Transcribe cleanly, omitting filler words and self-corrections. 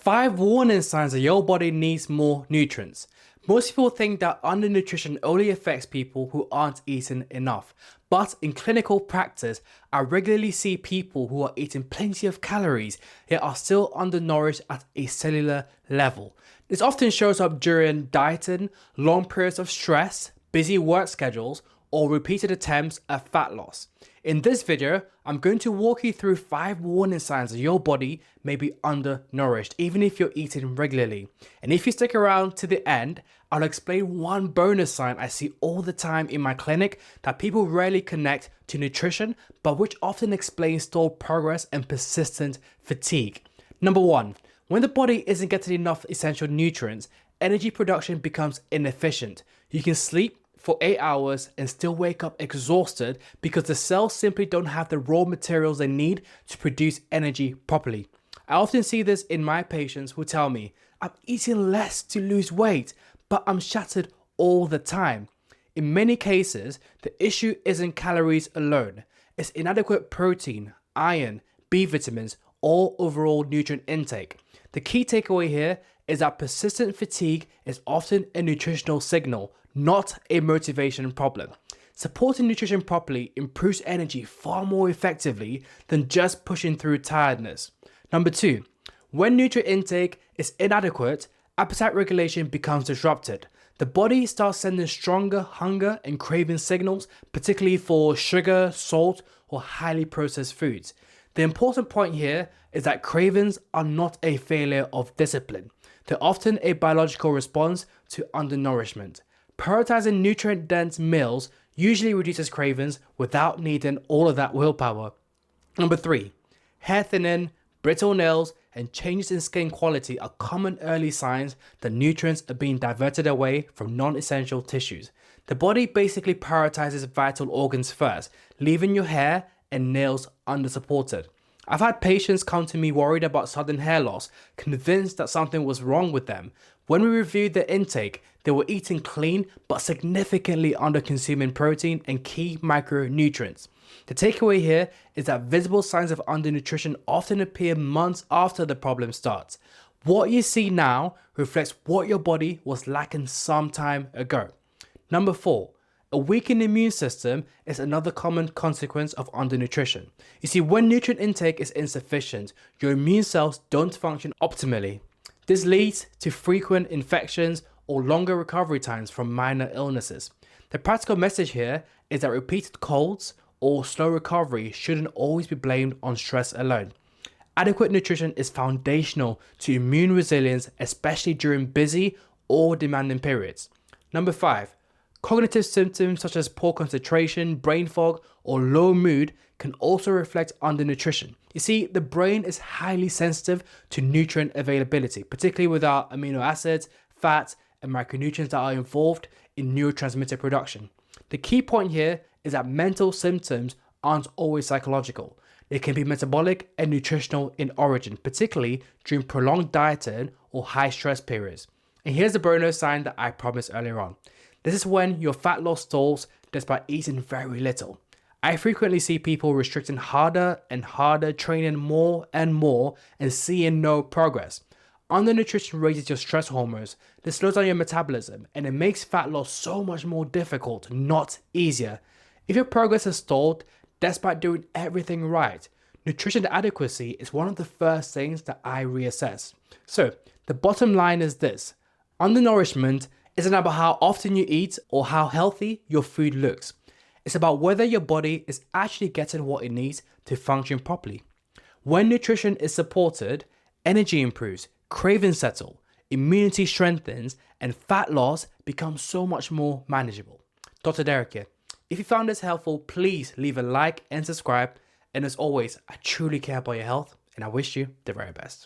5 warning signs that your body needs more nutrients. Most people think that undernutrition only affects people who aren't eating enough. But in clinical practice, I regularly see people who are eating plenty of calories yet are still undernourished at a cellular level. This often shows up during dieting, long periods of stress, busy work schedules, or repeated attempts at fat loss. In this video, I'm going to walk you through 5 warning signs that your body may be undernourished, even if you're eating regularly. And if you stick around to the end, I'll explain one bonus sign I see all the time in my clinic that people rarely connect to nutrition, but which often explains stalled progress and persistent fatigue. Number 1, when the body isn't getting enough essential nutrients, energy production becomes inefficient. You can sleep for 8 hours and still wake up exhausted because the cells simply don't have the raw materials they need to produce energy properly. I often see this in my patients who tell me, I'm eating less to lose weight, but I'm shattered all the time. In many cases, the issue isn't calories alone. It's inadequate protein, iron, B vitamins, or overall nutrient intake. The key takeaway here is that persistent fatigue is often a nutritional signal, not a motivation problem. Supporting nutrition properly improves energy far more effectively than just pushing through tiredness. Number 2, when nutrient intake is inadequate, appetite regulation becomes disrupted. The body starts sending stronger hunger and craving signals, particularly for sugar, salt, or highly processed foods. The important point here is that cravings are not a failure of discipline. They're often a biological response to undernourishment. Prioritizing nutrient-dense meals usually reduces cravings without needing all of that willpower. Number 3, hair thinning, brittle nails, and changes in skin quality are common early signs that nutrients are being diverted away from non-essential tissues. The body basically prioritizes vital organs first, leaving your hair and nails undersupported. I've had patients come to me worried about sudden hair loss, convinced that something was wrong with them. When we reviewed their intake, they were eating clean but significantly under consuming protein and key micronutrients. The takeaway here is that visible signs of undernutrition often appear months after the problem starts. What you see now reflects what your body was lacking some time ago. Number 4, a weakened immune system is another common consequence of undernutrition. You see, when nutrient intake is insufficient, your immune cells don't function optimally. This leads to frequent infections or longer recovery times from minor illnesses. The practical message here is that repeated colds or slow recovery shouldn't always be blamed on stress alone. Adequate nutrition is foundational to immune resilience, especially during busy or demanding periods. Number 5, cognitive symptoms such as poor concentration, brain fog, or low mood can also reflect undernutrition. You see, the brain is highly sensitive to nutrient availability, particularly with our amino acids, fats, and micronutrients that are involved in neurotransmitter production. The key point here is that mental symptoms aren't always psychological. They can be metabolic and nutritional in origin, particularly during prolonged dieting or high stress periods. And here's the bonus sign that I promised earlier on. This is when your fat loss stalls despite eating very little. I frequently see people restricting harder and harder, training more and more, and seeing no progress. Undernutrition raises your stress hormones, this slows down your metabolism, and it makes fat loss so much more difficult, not easier. If your progress is stalled, despite doing everything right, nutrition adequacy is one of the first things that I reassess. So, the bottom line is this: undernourishment isn't about how often you eat or how healthy your food looks. It's about whether your body is actually getting what it needs to function properly. When nutrition is supported, energy improves, cravings settle, immunity strengthens, and fat loss becomes so much more manageable. Dr. Derek here. If you found this helpful, please leave a like and subscribe. And as always, I truly care about your health and I wish you the very best.